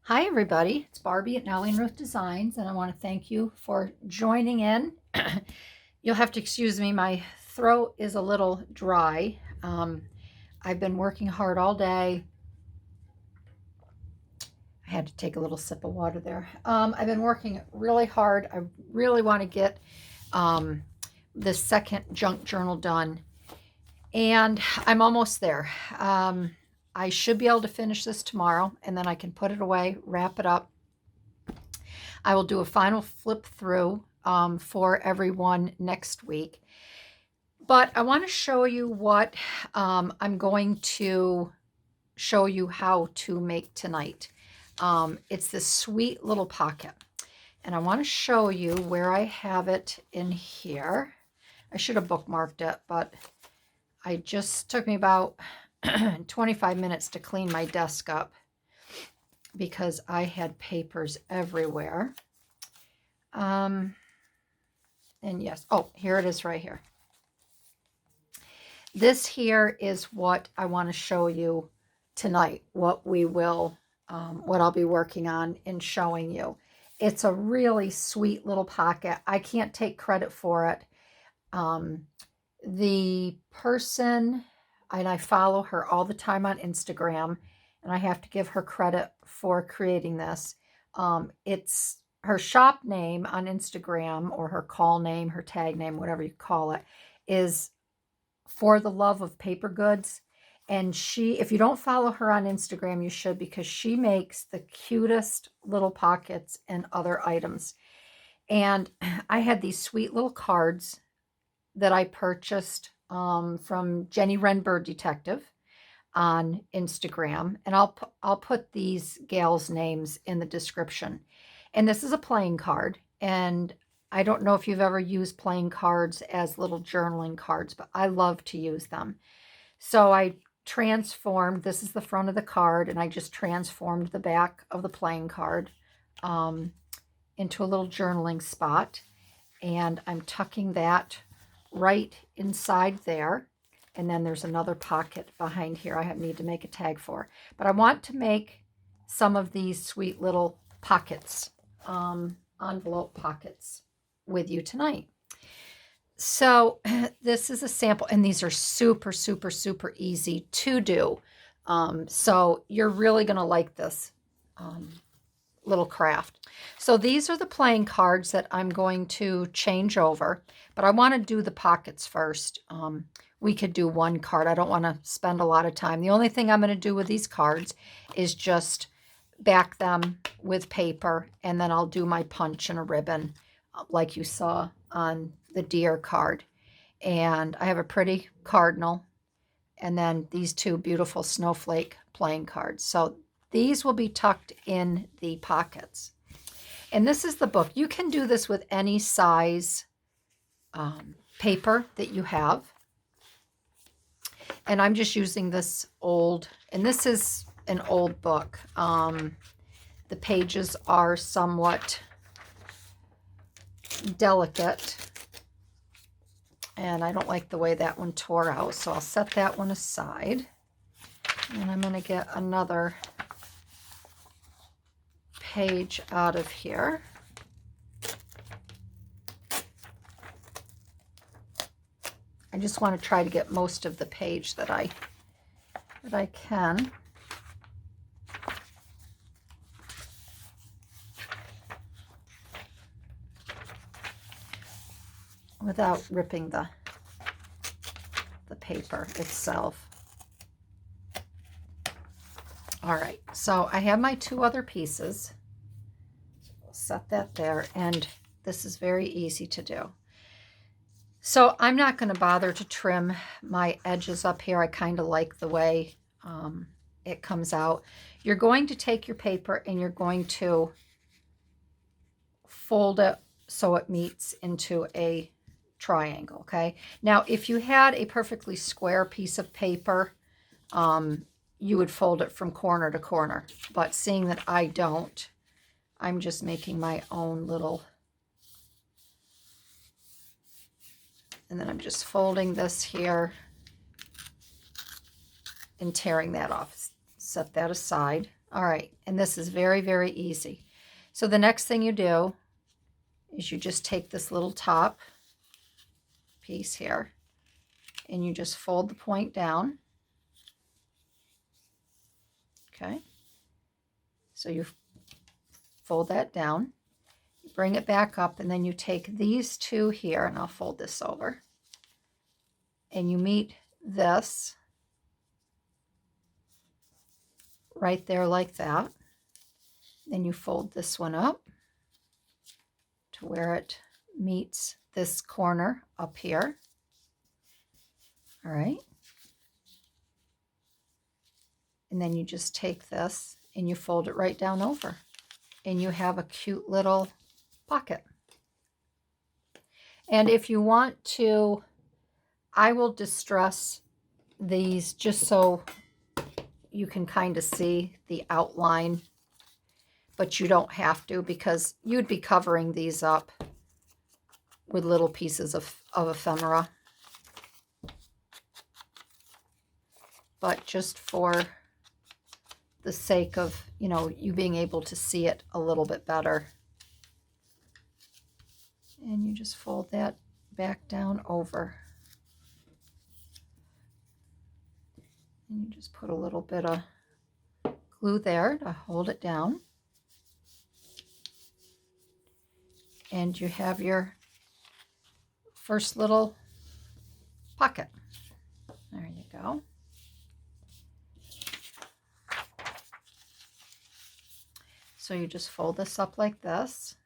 Hi everybody, it's Barbie at Natalie and Ruth Designs, and I want to thank you for joining in. You'll have to excuse me, my throat is a little dry. I've been working hard all day. I had to take a little sip of water there. I've been working really hard. I really want to get the second junk journal done, and I'm almost there. I should be able to finish this tomorrow, and then I can put it away, wrap it up. I will do a final flip through for everyone next week. But I want to show you what I'm going to show you how to make tonight. It's this sweet little pocket. And I want to show you where I have it in here. I should have bookmarked it, but I just took me about 25 minutes to clean my desk up because I had papers everywhere. And yes, oh, here it is right here. This here is what I want to show you tonight, what I'll be working on and showing you. It's a really sweet little pocket. I can't take credit for it. The person, and I follow her all the time on Instagram, and I have to give her credit for creating this. It's her shop name on Instagram, or her call name, her tag name, whatever you call it, is For the Love of Paper Goods. And she, if you don't follow her on Instagram, you should, because she makes the cutest little pockets and other items. And I had these sweet little cards that I purchased from Jenny Renberg Detective on Instagram, and I'll put these gals' names in the description. And this is a playing card, and I don't know if you've ever used playing cards as little journaling cards, but I love to use them. So I transformed, this is the front of the card, and I just transformed the back of the playing card into a little journaling spot, and I'm tucking that right inside there. And then there's another pocket behind here I need to make a tag for. But I want to make some of these sweet little pockets, envelope pockets, with you tonight. So this is a sample, and these are super, super, super easy to do. So you're really going to like this little craft. So these are the playing cards that I'm going to change over, but I want to do the pockets first. We could do one card. I don't want to spend a lot of time. The only thing I'm going to do with these cards is just back them with paper, and then I'll do my punch and a ribbon like you saw on the deer card. And I have a pretty cardinal, and then these two beautiful snowflake playing cards. So these will be tucked in the pockets. And this is the book. You can do this with any size paper that you have. And I'm just using this old, and this is an old book. The pages are somewhat delicate, and I don't like the way that one tore out, so I'll set that one aside. And I'm going to get another page out of here. I just want to try to get most of the page that I can. Without ripping the paper itself. All right, so I have my two other pieces. We'll set that there, and this is very easy to do. So I'm not going to bother to trim my edges up here. I kind of like the way it comes out. You're going to take your paper and you're going to fold it so it meets into a triangle, okay? Now, if you had a perfectly square piece of paper, you would fold it from corner to corner. But seeing that I don't, I'm just making my own little, and then I'm just folding this here and tearing that off. Set that aside. All right, and this is very, very easy. So the next thing you do is you just take this little top piece here and you just fold the point down. Okay, so you fold that down, you bring it back up, and then you take these two here, and I'll fold this over, and you meet this right there like that. Then you fold this one up to where it meets this corner up here. All right. And then you just take this and you fold it right down over, and you have a cute little pocket. And if you want to, I will distress these just so you can kind of see the outline, but you don't have to, because you'd be covering these up with little pieces of ephemera. But just for the sake of, you know, you being able to see it a little bit better. And you just fold that back down over. And you just put a little bit of glue there to hold it down. And you have your first little pocket. There you go. So you just fold this up like this.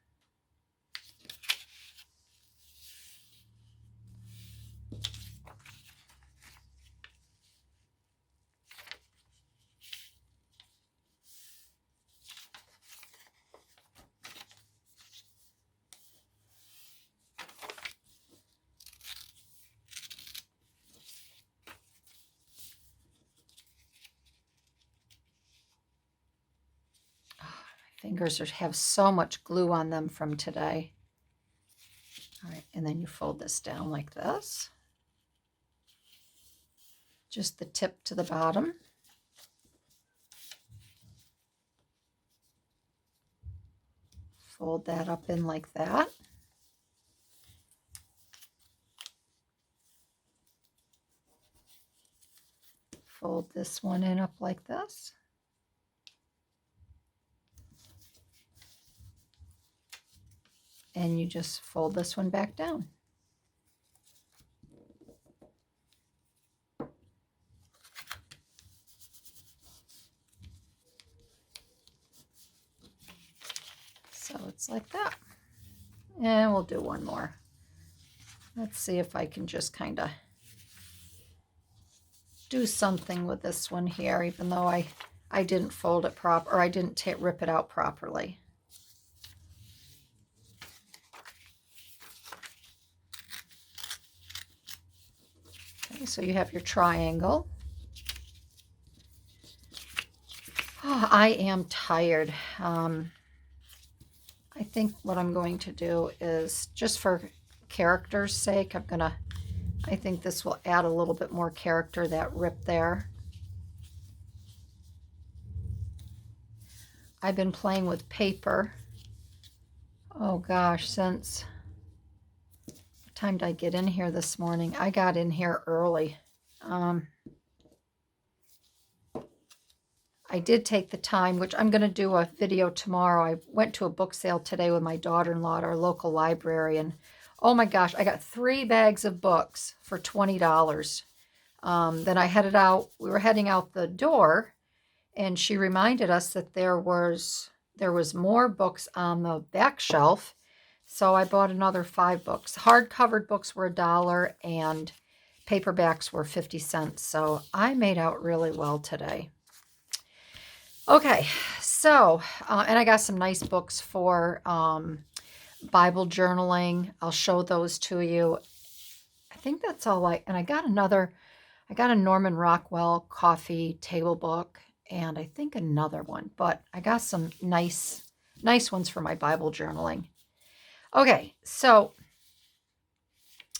Fingers have so much glue on them from today. All right, and then you fold this down like this. Just the tip to the bottom. Fold that up in like that. Fold this one in up like this. And you just fold this one back down. So it's like that. And we'll do one more. Let's see if I can just kind of do something with this one here, even though I didn't fold it proper, or I didn't rip it out properly. Okay, so you have your triangle. Oh, I am tired. I think what I'm going to do is, just for character's sake, I think this will add a little bit more character, that rip there. I've been playing with paper. Oh gosh, since, what time did I get in here this morning? I got in here early. I did take the time, which I'm going to do a video tomorrow. I went to a book sale today with my daughter-in-law at our local library, and oh my gosh, I got 3 bags of books for $20. Then I headed out. We were heading out the door, and she reminded us that there was more books on the back shelf, so I bought another 5 books. Hardcover books were $1, and paperbacks were 50 cents. So I made out really well today. Okay, so, and I got some nice books for Bible journaling. I'll show those to you. I think that's all and I got a Norman Rockwell coffee table book, and I think another one, but I got some nice ones for my Bible journaling. Okay, so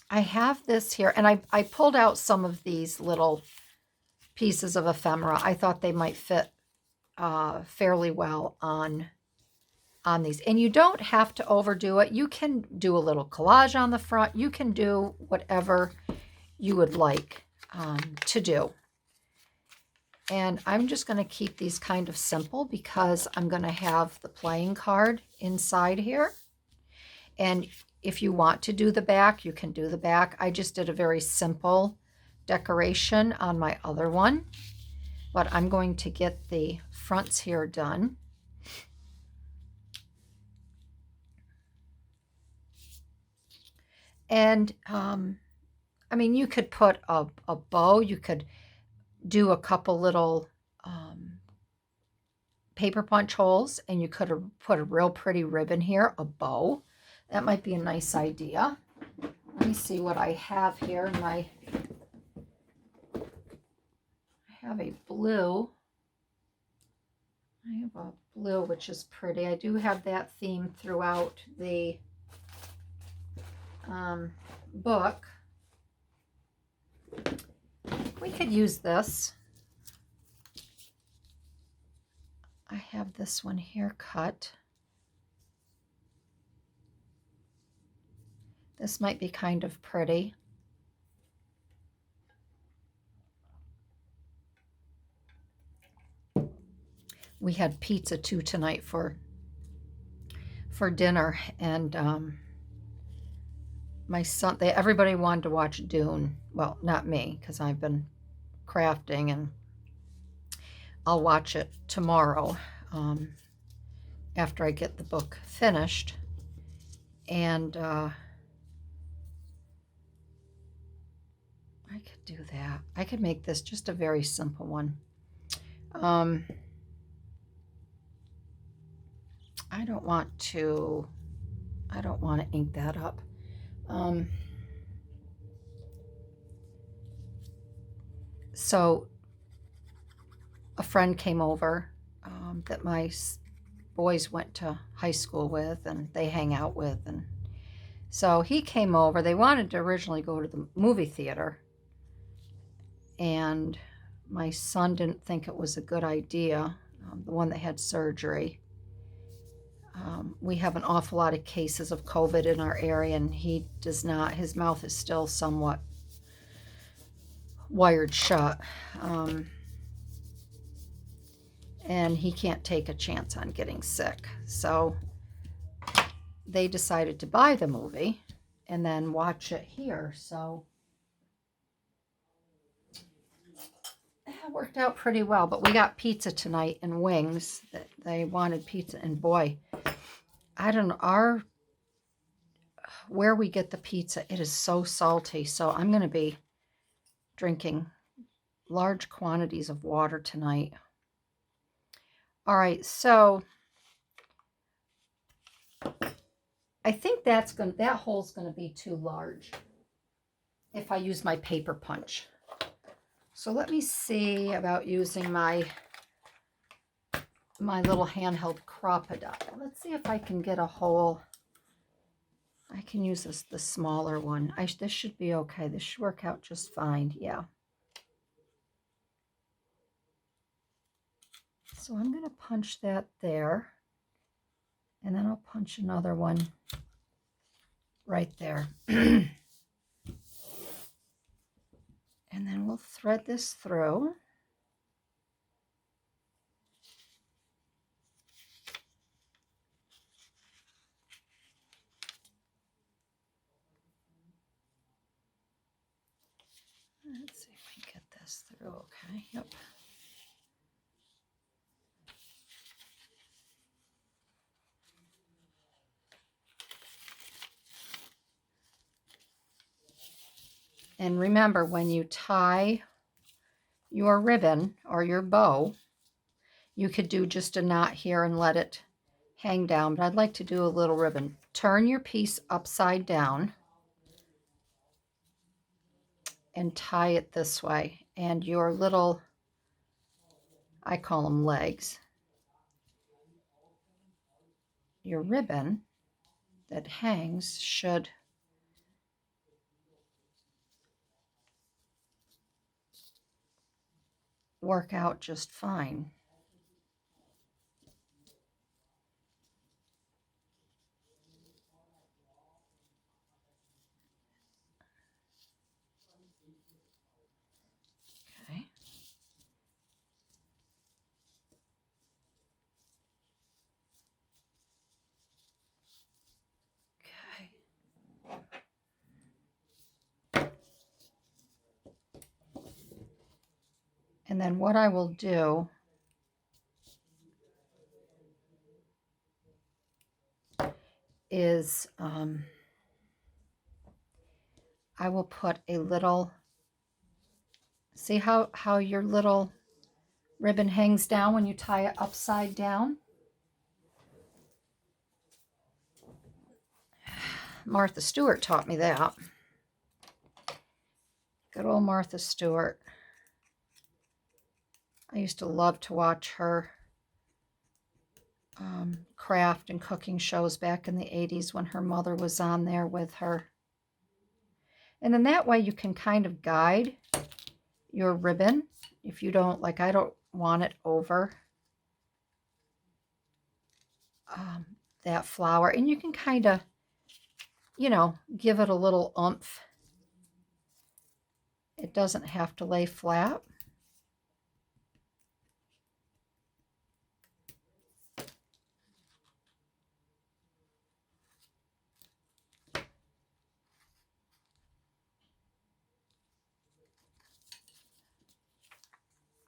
I have this here, and I pulled out some of these little pieces of ephemera. I thought they might fit fairly well on these. And you don't have to overdo it. You can do a little collage on the front. You can do whatever you would like to do. And I'm just going to keep these kind of simple because I'm going to have the playing card inside here. And if you want to do the back, you can do the back. I just did a very simple decoration on my other one, but I'm going to get the fronts here done. And I mean, you could put a bow. You could do a couple little paper punch holes, and you could have put a real pretty ribbon here, a bow. That might be a nice idea. Let me see what I have here in my, I have a blue. I have a blue, which is pretty. I do have that theme throughout the book. We could use this. I have this one here cut. This might be kind of pretty. We had pizza too tonight for dinner, and my son, everybody wanted to watch Dune. Well, not me, because I've been crafting, and I'll watch it tomorrow after I get the book finished. And I could do that. I could make this just a very simple one. I don't want to ink that up. So a friend came over that my boys went to high school with, and they hang out with, and so he came over. They wanted to originally go to the movie theater, and my son didn't think it was a good idea, the one that had surgery. We have an awful lot of cases of COVID in our area, and he does not, his mouth is still somewhat wired shut. And he can't take a chance on getting sick. So they decided to buy the movie and then watch it here. So it worked out pretty well. But we got pizza tonight and wings. That they wanted pizza, and boy, I don't know, where we get the pizza, it is so salty. So I'm going to be drinking large quantities of water tonight. All right, so I think that hole's going to be too large if I use my paper punch. So let me see about using my little handheld crop-a-dile. Let's see if I can get a hole. I can use the smaller one. This should be okay. This should work out just fine. Yeah. So I'm going to punch that there, and then I'll punch another one right there. And then we'll thread this through. Let's see if we can get this through. Okay, yep. And remember, when you tie your ribbon or your bow, you could do just a knot here and let it hang down, but I'd like to do a little ribbon. Turn your piece upside down and tie it this way, and your little, I call them legs, your ribbon that hangs should work out just fine. And then what I will do is I will put a little, see how your little ribbon hangs down when you tie it upside down? Martha Stewart taught me that. Good old Martha Stewart. I used to love to watch her craft and cooking shows back in the 80s when her mother was on there with her. And then that way you can kind of guide your ribbon if you don't, like I don't want it over that flower. And you can kind of, you know, give it a little oomph. It doesn't have to lay flat.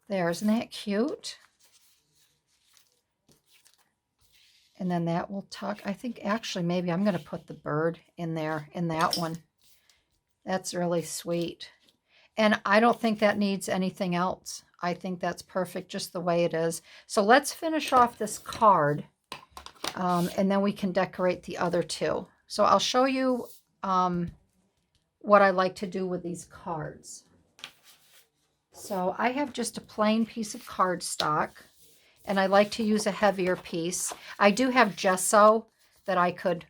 There, isn't that cute? And then that will tuck. I think actually maybe I'm going to put the bird in there in that one. That's really sweet. And I don't think that needs anything else. I think that's perfect just the way it is. So let's finish off this card and then we can decorate the other two. So I'll show you what I like to do with these cards. So I have just a plain piece of cardstock, and I like to use a heavier piece. I do have gesso that I could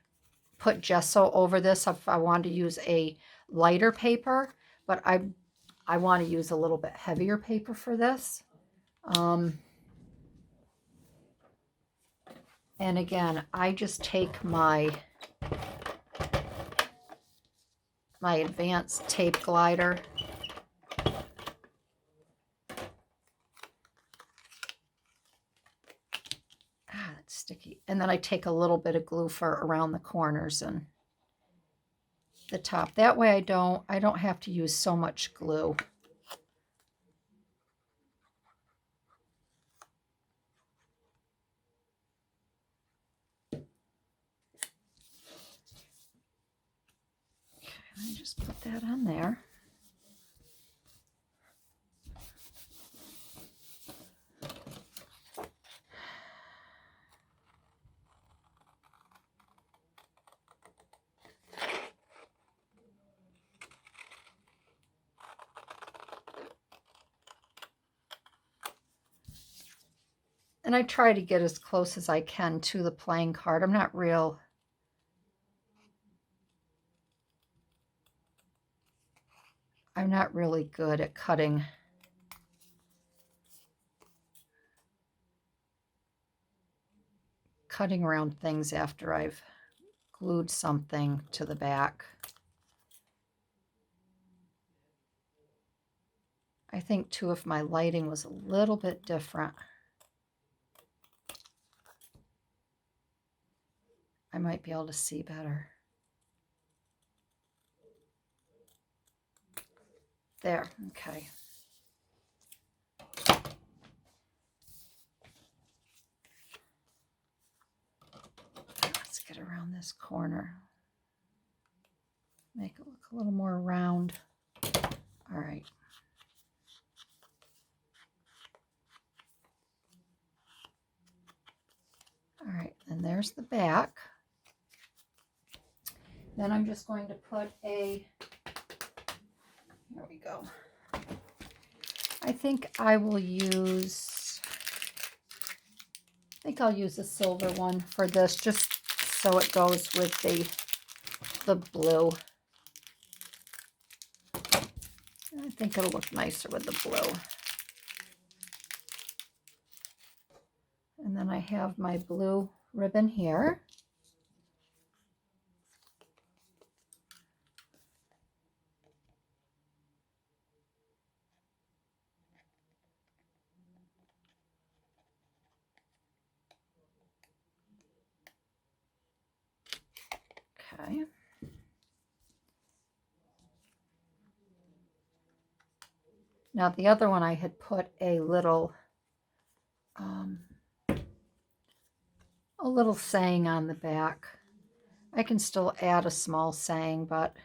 put gesso over this if I wanted to use a lighter paper, but I want to use a little bit heavier paper for this. And again, I just take my advanced tape glider. That's sticky. And then I take a little bit of glue for around the corners and the top. That way I don't have to use so much glue. Okay, I just put that on there. And I try to get as close as I can to the playing card. I'm not really good at cutting around things after I've glued something to the back. I think too, if my lighting was a little bit different, I might be able to see better. There, okay. Let's get around this corner. Make it look a little more round. All right. All right, and there's the back. Then I'm just going to put a, there we go. I think I'll use a silver one for this, just so it goes with the blue. I think it'll look nicer with the blue. And then I have my blue ribbon here. Okay. Now the other one I had put a little saying on the back. I can still add a small saying, but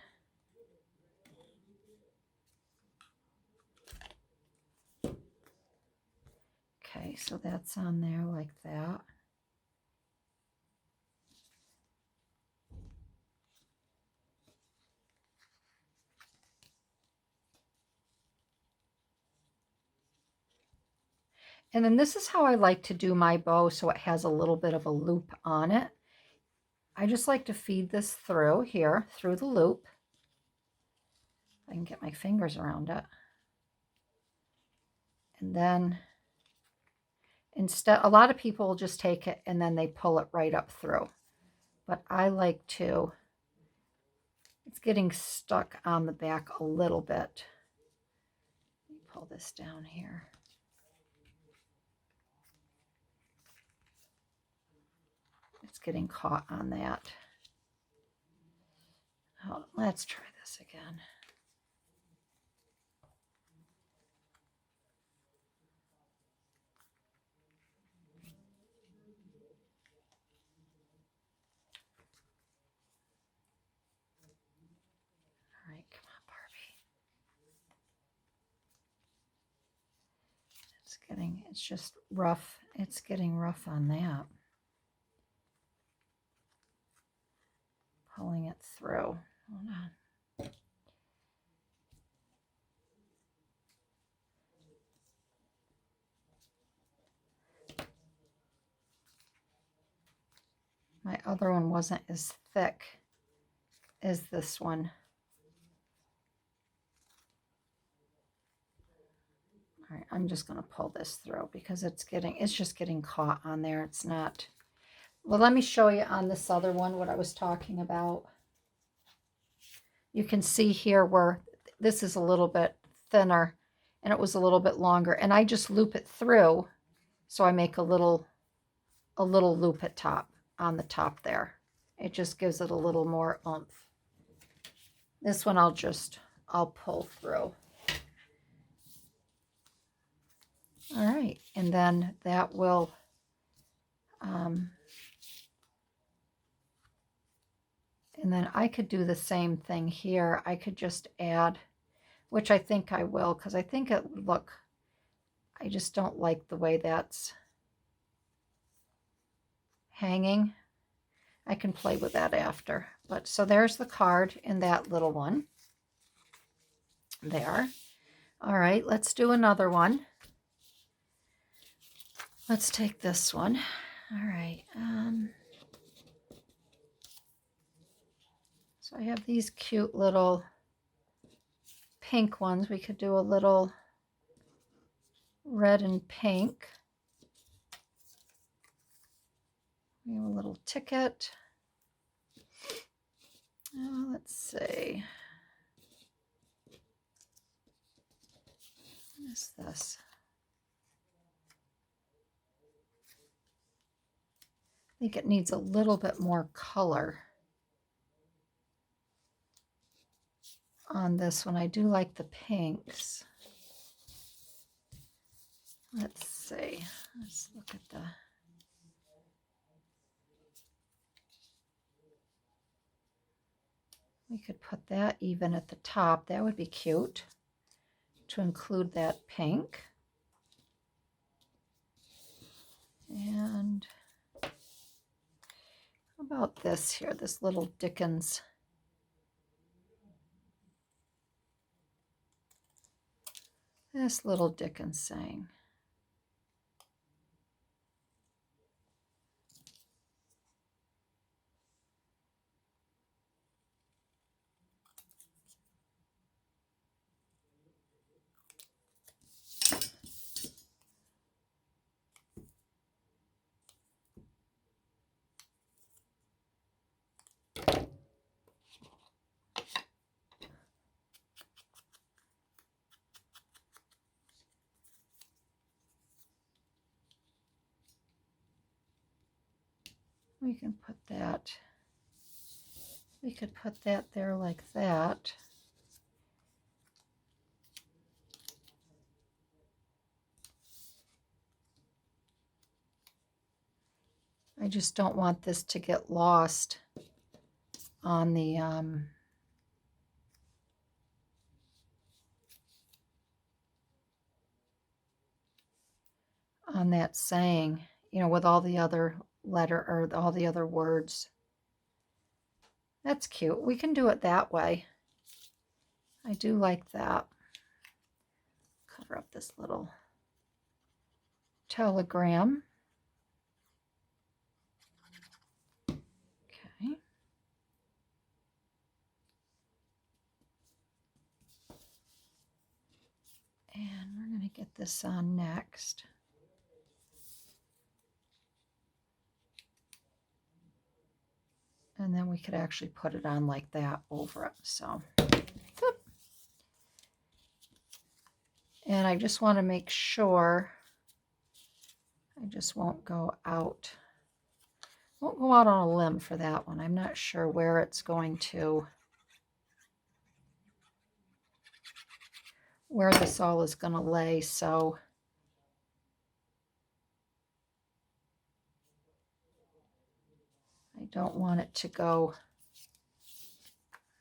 okay, so that's on there like that. And then this is how I like to do my bow, so it has a little bit of a loop on it. I just like to feed this through here, through the loop. I can get my fingers around it. And then instead, a lot of people will just take it and then they pull it right up through. But I like to, it's getting stuck on the back a little bit. Let me pull this down here. It's getting caught on that. Oh, let's try this again. All right, come on, Barbie. It's just rough. It's getting rough on that. Pulling it through. Hold on. My other one wasn't as thick as this one. All right, I'm just going to pull this through because it's just getting caught on there. It's not. Well, let me show you on this other one what I was talking about. You can see here where this is a little bit thinner and it was a little bit longer, and I just loop it through, so I make a little loop at top, on the top there. It just gives it a little more oomph. This one I'll pull through. All right, and then that will and then I could do the same thing here. I could just add, which I think I will, because I think it would look, I just don't like the way that's hanging. I can play with that after. But so there's the card in that little one there. All right, let's do another one. Let's take this one. All right. So I have these cute little pink ones. We could do a little red and pink. We have a little ticket. Let's see. What is this? I think it needs a little bit more color on this one. I do like the pinks. Let's see. Let's look at the... We could put that even at the top. That would be cute to include that pink. And how about this here, this little Dickens? This little Dickens saying. We can put that, we could put that there like that. I just don't want this to get lost on the on that saying, you know, with all the other letter or all the other words. That's cute. We can do it that way. I do like that. Cover up this little telegram. Okay. And we're going to get this on next. And then we could actually put it on like that over it. So, whoop. And I just want to make sure I just won't go out on a limb for that one. I'm not sure where it's going to, where this all is going to lay. So I don't want it to go,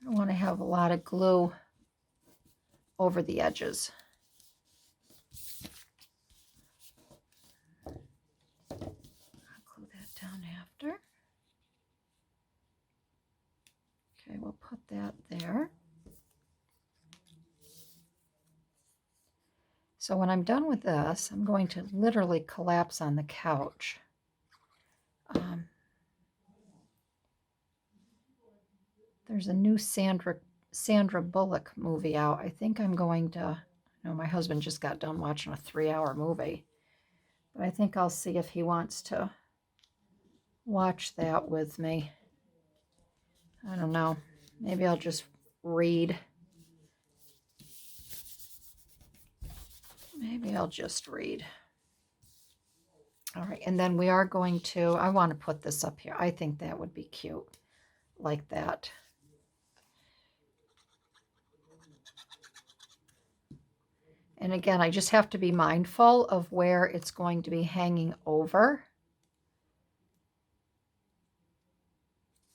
I don't want to have a lot of glue over the edges. I'll glue that down after. Okay, we'll put that there. So when I'm done with this, I'm going to literally collapse on the couch. There's a new Sandra Bullock movie out. I think I'm going to, you know, my husband just got done watching a 3-hour movie. But I think I'll see if he wants to watch that with me. I don't know. Maybe I'll just read. Maybe I'll just read. All right, and then we are going to, I want to put this up here. I think that would be cute, like that. And again, I just have to be mindful of where it's going to be hanging over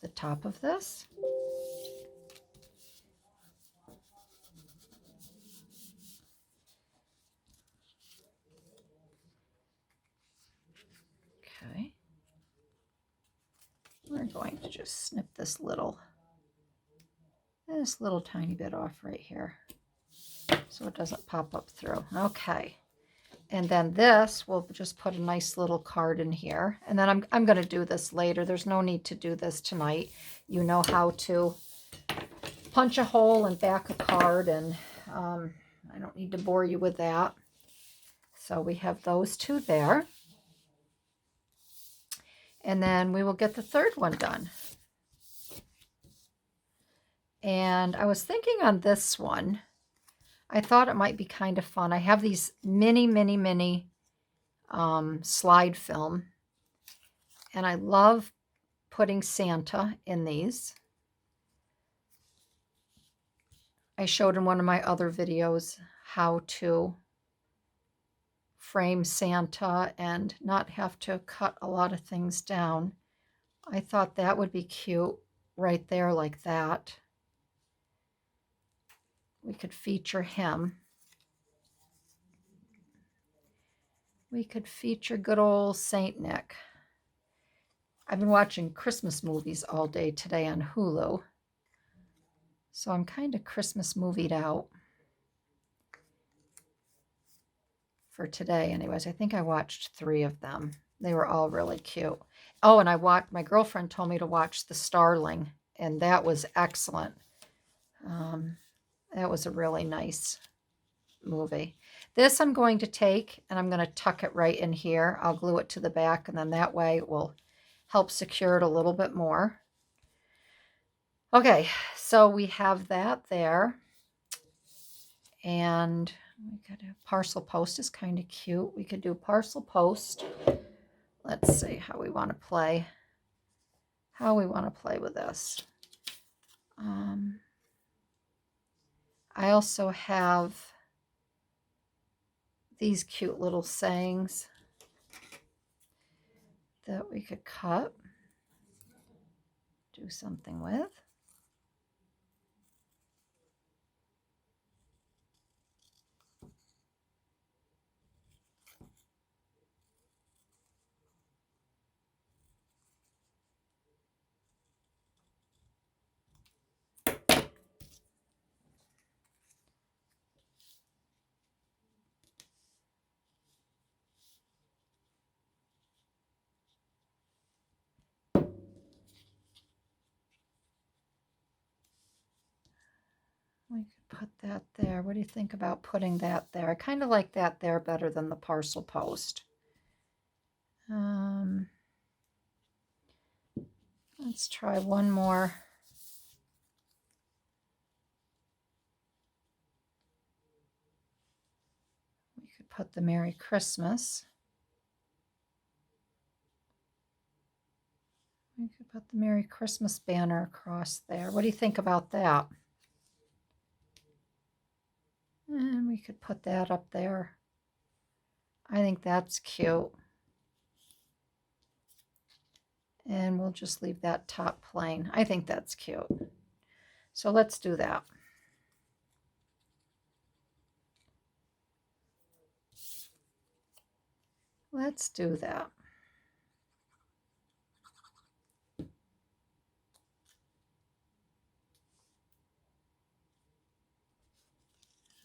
the top of this. Okay. We're going to just snip this little tiny bit off right here so it doesn't pop up through. Okay. And then this, we'll just put a nice little card in here. And then I'm going to do this later. There's no need to do this tonight. You know how to punch a hole and back a card, and I don't need to bore you with that. So we have those two there. And then we will get the third one done. And I was thinking on this one, I thought it might be kind of fun. I have these mini slide film, and I love putting Santa in these. I showed in one of my other videos how to frame Santa and not have to cut a lot of things down. I thought that would be cute right there like that. We could feature him. We could feature good old Saint Nick. I've been watching Christmas movies all day today on Hulu. So I'm kind of Christmas movied out for today. Anyways, I think I watched 3 of them. They were all really cute. Oh, and my girlfriend told me to watch The Starling, and that was excellent. That was a really nice movie. This I'm going to take, and I'm going to tuck it right in here. I'll glue it to the back, and then that way it will help secure it a little bit more. Okay, so we have that there. And we could do parcel post is kind of cute. We could do parcel post. Let's see how we want to play. How we want to play with this. I also have these cute little sayings. that we could cut, do something with. We could put that there. What do you think about putting that there? I kind of like that there better than the parcel post. Let's try one more. We could put the Merry Christmas. We could put the Merry Christmas banner across there. What do you think about that? And we could put that up there. I think that's cute. And we'll just leave that top plain. I think that's cute. So let's do that. Let's do that.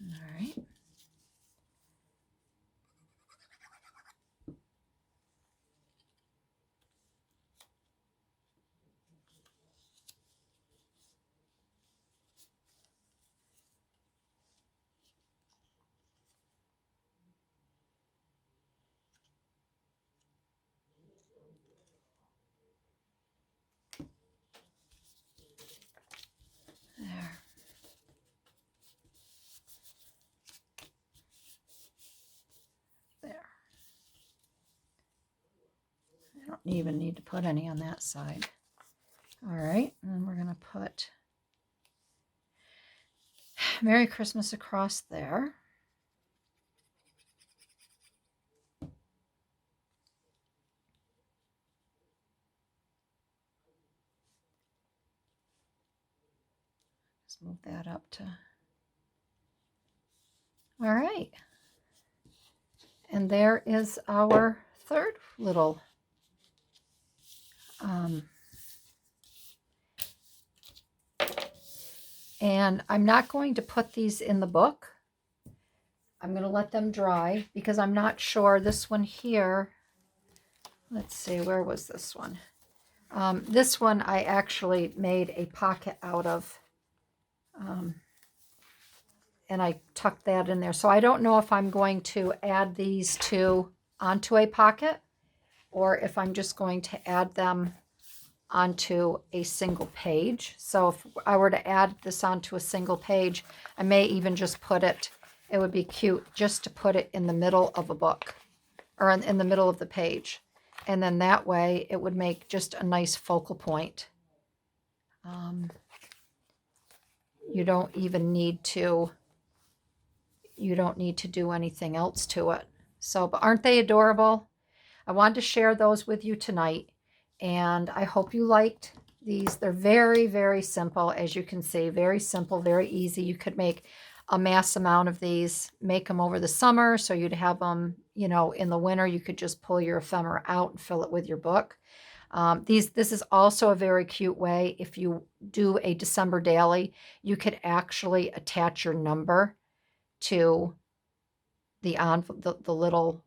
All right. There. There. I don't even need to put any on that side. All right, and then we're going to put Merry Christmas across there. Just move that up to... All right. And there is our third little and I'm not going to put these in the book. I'm going to let them dry because I'm not sure. This one here, let's see, where was this one? This one I actually made a pocket out of, and I tucked that in there. So I don't know if I'm going to add these two onto a pocket or if I'm just going to add them onto a single page. So if I were to add this onto a single page, I may even just put it, it would be cute just to put it in the middle of a book or in the middle of the page. And then that way it would make just a nice focal point. You don't even need to, do anything else to it. So, but aren't they adorable? I wanted to share those with you tonight. And I hope you liked these. They're very, very simple, as you can see. Very simple, very easy. You could make a mass amount of these, make them over the summer, so you'd have them, you know, in the winter. You could just pull your ephemera out and fill it with your book. This is also a very cute way. If you do a December daily, you could actually attach your number to the little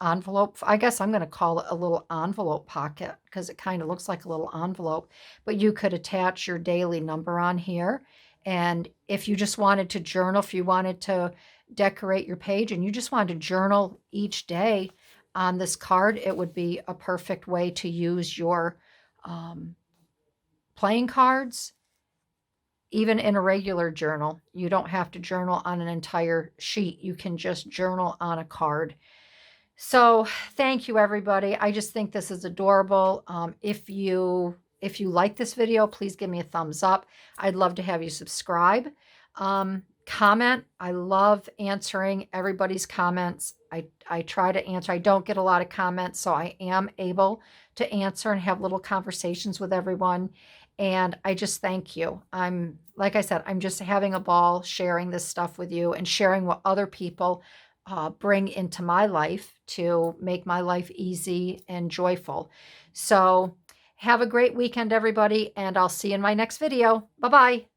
envelope. I guess I'm going to call it a little envelope pocket because it kind of looks like a little envelope, but you could attach your daily number on here. And if you just wanted to journal, if you wanted to decorate your page and you just wanted to journal each day on this card, it would be a perfect way to use your playing cards. Even in a regular journal, you don't have to journal on an entire sheet. You can just journal on a card. So thank you, everybody. I just think this is adorable. If you like this video, please give me a thumbs up. I'd love to have you subscribe. comment. I love answering everybody's comments. I try to answer. I don't get a lot of comments, so I am able to answer and have little conversations with everyone. And I just thank you. Like I said, I'm just having a ball sharing this stuff with you and sharing what other people bring into my life to make my life easy and joyful. So have a great weekend, everybody, and I'll see you in my next video. Bye-bye.